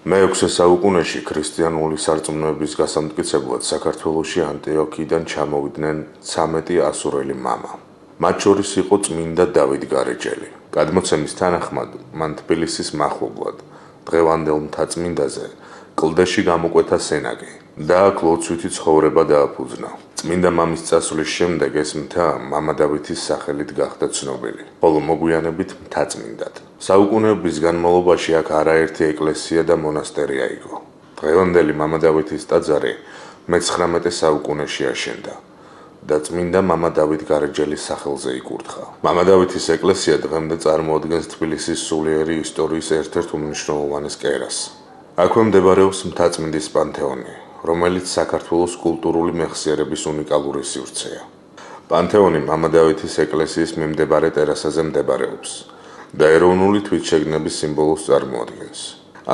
მე-6 საუკუნეში ქრისტიანული სარწმუნოების გასამტკიცებლად საქართველოში ანტიოქიიდან ჩამოვიდნენ 13 ასურელი მამა. მათ შორის იყო წმინდა დავით გარეჯელი. გადმოცემის თანახმად, მან თბილისის მახლობლად, დღევანდელ მთაწმინდაზე, კლდეში გამოკვეთა სენაკი და აქ ლოცვითი ცხოვრება დააფუძნა. წმინდა მამის წასვლის შემდეგ ეს მთა მამა დავითის სახელით გახდა ცნობილი, ხოლო მოგვიანებით მთაწმინდად. საუკუნეების განმავლობაში აქ არაერთი ეკლესია და მონასტერი აიგო. დღევანდელი მამა დავითის ტაძარი მე-19 საუკუნეში აშენდა და წმინდა მამა დავით გარეჯელის სახელზე იკურთხა. მამა დავითის ეკლესია დღემდე წარმოადგენს თბილისის სულიერი ისტორიის ერთ-ერთ უმნიშვნელოვანეს კერას. აქვე მდებარეობს მთაწმინდის პანთეონი, რომელიც საქართველოს კულტურული მეხსიერების უნიკალური სივრცეა. პანთეონი მამა დავითის ეკლესიის მიმდებარე ტერასაზე მდებარეობს და ეროვნული თვითშეგნების სიმბოლოს წარმოადგენს.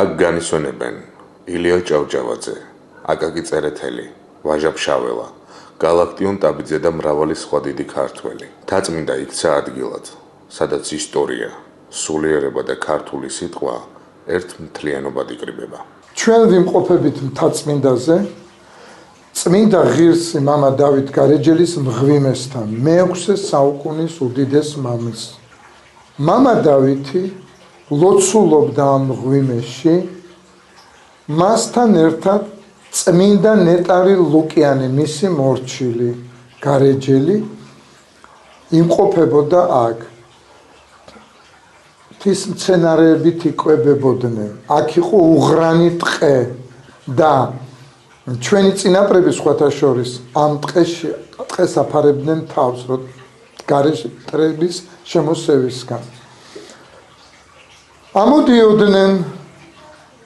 აქ განისვენებენ ილია ჭავჭავაძე, აკაკი წერეთელი, ვაჟა ფშაველა, გალაქტიონ ტაბიძე და მრავალი სხვა დიდი ქართველი. მთაწმინდა იქცა ადგილად, სადაც ისტორია, სულიერება და ქართული სიტყვა ერთ მთლიანობად იკრიბება. ჩვენ ვიმყოფებით მთაწმინდაზე, წმინდა ღირსი მამა დავით გარეჯელის მღვიმესთან, მე-6 საუკუნის უდიდეს მამის. მამა დავითი ლოცულობდა ამ მღვიმეში, მასთან ერთად წმინდა ნეტარი ლუკიანი, მისი მორჩილი გარეჯელი იმყოფებოდა აქ. მთის მცენარეებით იკვებებოდნენ. აქ იყო უღრანი ტყე და ჩვენი წინაპრები სხვათა შორის ამ ტყეს აფარებდნენ თავს, გარეშე მტრების შემოსევისგან. ამოდიოდნენ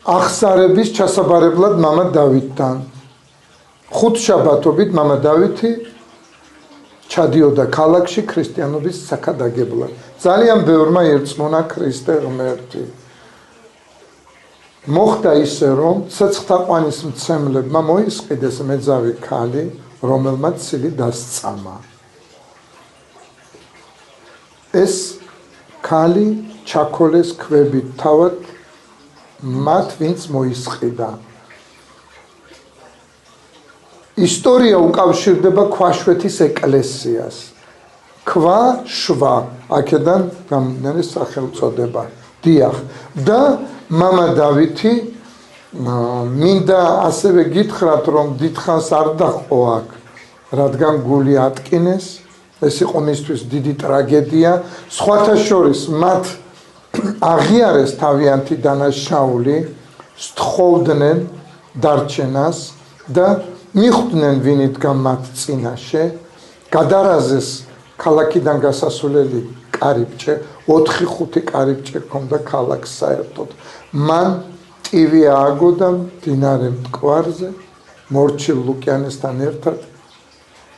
აღსარების ჩასაბარებლად მამა დავითთან. ხუთშაბათობით მამა დავითი ჩადიოდა ქალაქში ქრისტიანობის საქადაგებლად. ძალიან ბევრმა ერწმუნა ქრისტე ღმერთი. მოხდა ისე, რომ ცეცხლთაყვანის მცემლებმა მოისყიდეს მეძავი ქალი, რომელმაც ცილი დასწამა. ეს ქალი ჩაქოლეს ქვებით თავად მათ, ვინც მოისყიდა. ისტორია უკავშირდება ქვაშვეთის ეკლესიას. ქვა შვა, აქედან გამომდინარე სახელწოდება. დიახ, და მამა დავითი მინდა ასევე გითხრათ, რომ დიდხანს არ დაჰყო აქ, რადგან გული ატკინეს, ეს იყო მისთვის დიდი ტრაგედია. სხვათა შორის მათ აღიარეს თავიანთი დანაშაული, სთხოვდნენ დარჩენას და მიხვდნენ ვინ იდგა მათ წინაშე, გადარაზეს ქალაქიდან გასასვლელი კარიბჭე, 4-5 კარიბჭე ჰქონდა ქალაქს საერთოდ. მან ტივი ააგო და მდინარე მტკვარზე მორჩილ ლუკიანესთან ერთად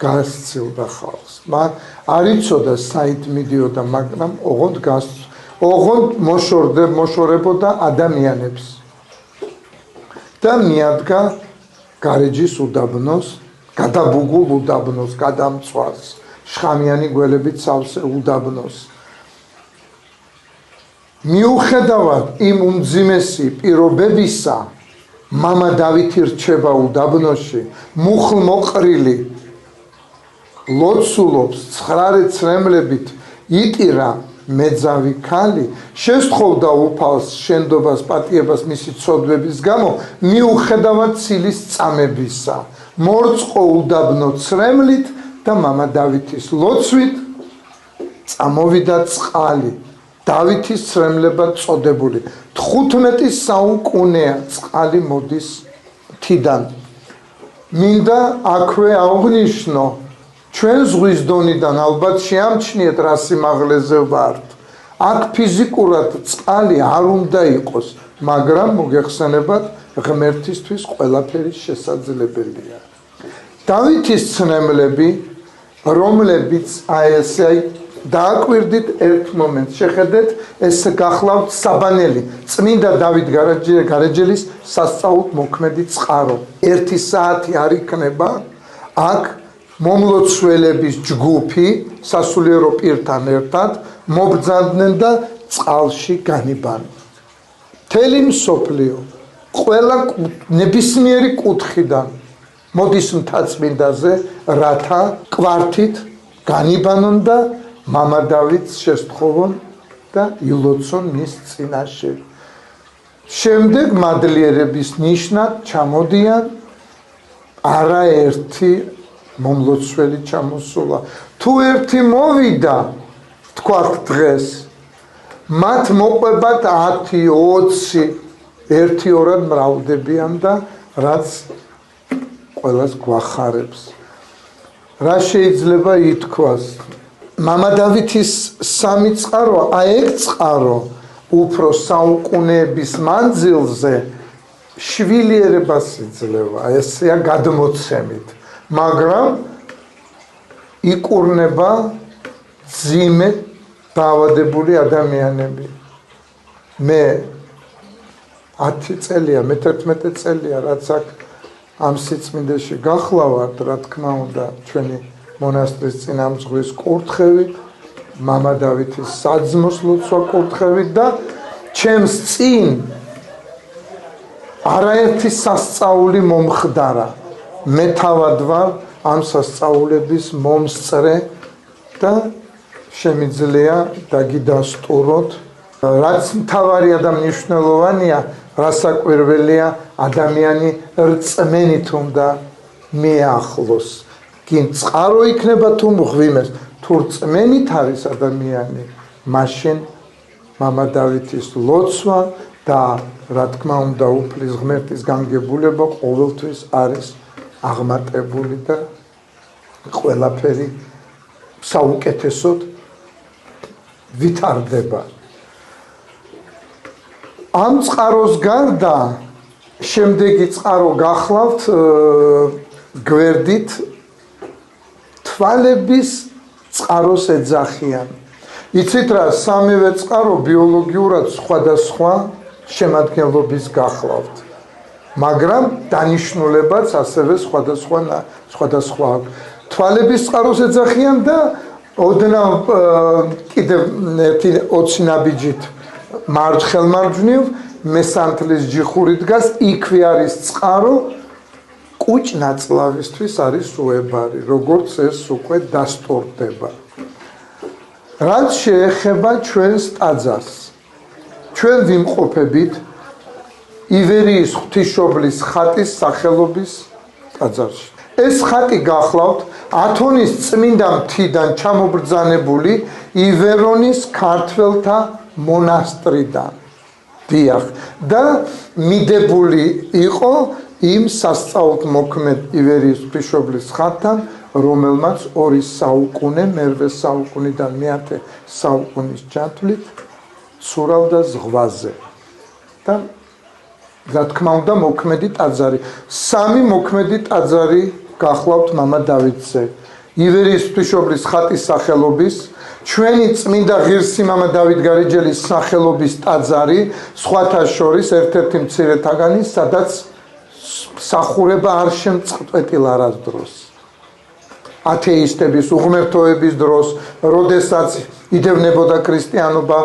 გასცილდა ხალხს. მან არ იცოდა საით მიდიოდა, მაგრამ ოღონდ მოშორებოდა ადამიანებს და მიადგა გარეჯის უდაბნოს, გადაბუგულ უდაბნოს, გადამწვარს, შხამიანი გველებით სავსე უდაბნოს. მიუხედავად იმ უმძიმესი პირობებისა, მამა დავითი რჩება უდაბნოში, მუხლმოყრილი, ლოცულობს, 9 ცრემლებით იტირა მეძავი ქალი, შესთხოვდა უფალს, შენდობას, პატიებას მისი ცოდვების გამო, მიუხედავად ცილის წამებისა, მორწყო უდაბნო ცრემლით და მამა დავითის ლოცვით წამოვიდა წყალი, დავითის ცრემლებად წოდებული. 15 საუკუნეა წყალი მოდის მთიდან. მინდა აქვე აღვნიშნო, ჩვენ ზღვის დონიდან ალბათ შეამჩნიეთ რა სიმაღლეზე ვართ. აქ ფიზიკურად წყალი არ უნდა იყოს, მაგრამ მოგეხსენებათ, ღმერთისთვის ყველაფერი შესაძლებელია. დავითის ცრემლები, რომლებიც დააკვირდით ერთ მომენტს, შეხედეთ, ეს გახლავთ საბანელი, წმინდა დავით გარეჯელის სასწაულთ მოქმედი წყარო. 1 საათი არ იქნება აქ მომლოცველების ჯგუფი სასულიერო პირთან ერთად მობრძანდნენ და წყალში განიბანდნენ. მთელი მსოფლიო ყველა ნებისმიერი კუთხიდან მოდის მთაწმინდაზე, რათა კვართით განიბანონ და მამა დავითს შესთხოვონ და ილოცონ მის წინაშე. შემდეგ მადლიერების ნიშნად ჩამოდიან არაერთი მომლოცველი ჩამოსულა. თუ ერთი მოვიდა, თქვათ დღეს, მათ მოყვებათ 10, 20, ერთი-ორად მრავლდებიან და რაც ყველას გვახარებს. რა შეიძლება ითქვას? მამა დავითის სამი წყარო, ეგ წყარო უფრო საუკუნეების მანძილზე შვილიერებას იძლევა, ესეა გადმოცემით, მაგრამ იკურნება ძიმე დაავადებული ადამიანები. მე 10 წელია, მე 11 წელია, რაც აქ ამ სიწმინდეში გახლავართ, რა თქმა უნდა, ჩვენი მონასტრის წინამძღვრის კურთხევით, მამა დავითის საძმოს ლოცვა კურთხევით და ჩემს წინ არაერთი სასწაული მომხდარა. მე თავად ვარ ამ სასწაულების მომსწრე და შემიძლია დაგიდასტუროთ. რაც მთავარია და მნიშვნელოვანია, რასაკვირველია, ადამიანი რწმენით უნდა მიახლოს. გინ წყარო იქნება თუ მღვიმეს, თუ რწმენით არის ადამიანი, მაშინ მამა დავითის ლოცვა და რა თქმა უნდა უფლის ღმერთის განგებულება ყოველთვის არის აღმატებული და ყველაფერი საუკეთესოდ ვითარდება. ამ წყაროს გარდა შემდეგი წყარო გახლავთ გვერდით თვალების წყაროს ეძახიან. იცით რა, სამივე წყარო ბიოლოგიურად სხვადასხვა შემადგენლობის გახლავთ, მაგრამ დანიშნულებაც ასევე სხვადასხვა აქვს. თვალების წყაროს ეძახიან და ოდნავ კიდევ ერთი 20 ნაბიჯით მარცხნივ მესანთლის ჯიხური დგას, იქვე არის წყარო, კუჭ-ნაწლავისთვის არის უებარი, როგორც ეს უკვე დასტურდება. რაც შეეხება ჩვენს ტაძარს, ჩვენ ვიმყოფებით ივერიის ღვთისმშობლის ხატის სახელობის ტაძარში. ეს ხატი გახლავთ ათონის წმინდა მთიდან ჩამობრძანებული ივერონის ქართველთა მონასტრიდან. დიახ, და მიდებული იყო იმ სასწაულთ მოქმედ ივერიის ღვთისმშობლის ხატთან, რომელმაც 2 საუკუნე, მერვე საუკუნიდან მე-10 საუკუნის ჩათვლით ცურავდა ზღვაზე. და რა თქმა უნდა მოქმედი ტაძარი. 3 მოქმედი ტაძარი გახლავთ მამა დავითზე. ივერიის ღვთისმშობლის ხატის სახელობის, ჩვენი წმინდა ღირსი მამა დავით გარეჯელის სახელობის ტაძარი, სხვათა შორის ერთ-ერთი მცირეთაგანი, სადაც სახურება არ შემწყვეტილა არასდროს. ათეისტების უღმერთოების დროს, როდესაც იდევნებოდა ქრისტიანობა,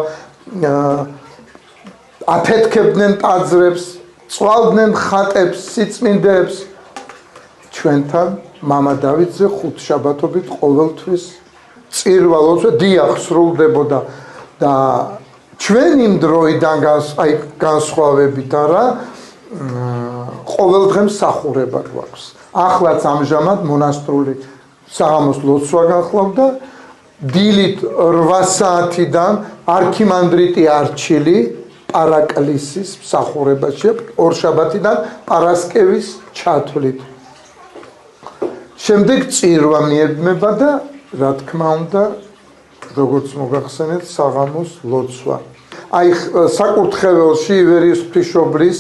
აფეთქებდნენ ტაძრებს, წვალდნენ ხატებს, სიწმინდეებს, ჩვენთან მამა დავითზე ხუთშაბათობით ყოველთვის წირვა ლოცვა დიახ სრულდებოდა და ჩვენ იმ დროიდან განსხვავებით არა, ყოველდღე მსახურება გვაქვს. ახლაც ამჟამად მონასტრული საღამოს ლოცვა გახლავდა, დილით 8 საათიდან არქიმანდრიტი არჩილი პარაკლისის მსახურებაში, ორშაბათიდან პარასკევის ჩათვლით. შემდეგ წირვა მიეძმება და რა თქმა უნდა, როგორც მოგახსენეთ, საღამოს ლოცვა. აი საკურთხეველში ივერიის ღვთისმშობლის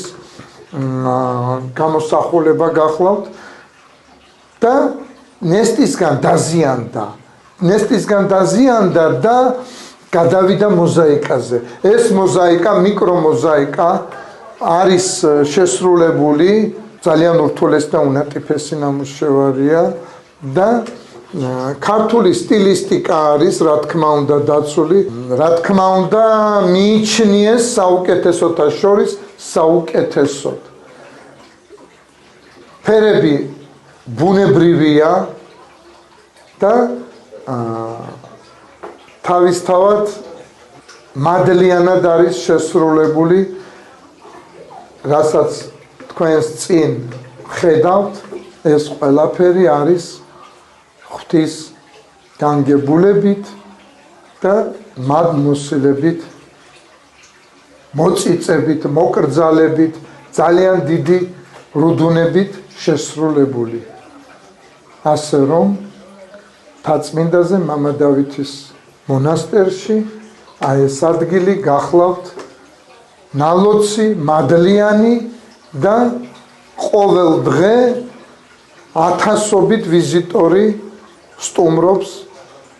გამოსახულება გახლავთ და ნესტისგან დაზიანდა და გადავიდა მოზაიკაზე. ეს მოზაიკა, მიკრომოზაიკა არის შესრულებული, ძალიან ურთულესი და უნატიფესი ნამუშევარია და ქართული სტილისტიკა არის, რა თქმა უნდა, დაცული, რა თქმა უნდა, მიიჩნიეს საუკეთესოთა შორის საუკეთესოდ. ფერები ბუნებრივია და თავისთავად მადლიანად არის შესრულებული, რასაც თქვენს წინ ხედავთ, ეს ყველაფერი არის ღვთის განგებულებით და მადმოსილებით, მოწიწებით, მოკრძალებით, ძალიან დიდი რუდუნებით შესრულებული. ასე რომ თაწმინდაზე მამა დავითის მონასტერში აი ეს ადგილი გახლავთ ნალოცი, მადლიანი და ყოველ დღე ათასობით ვიზიტორი სტუმრობს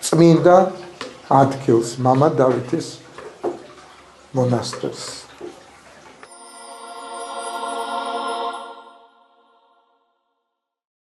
წმინდა ადგილს, მამა დავითის მონასტერს.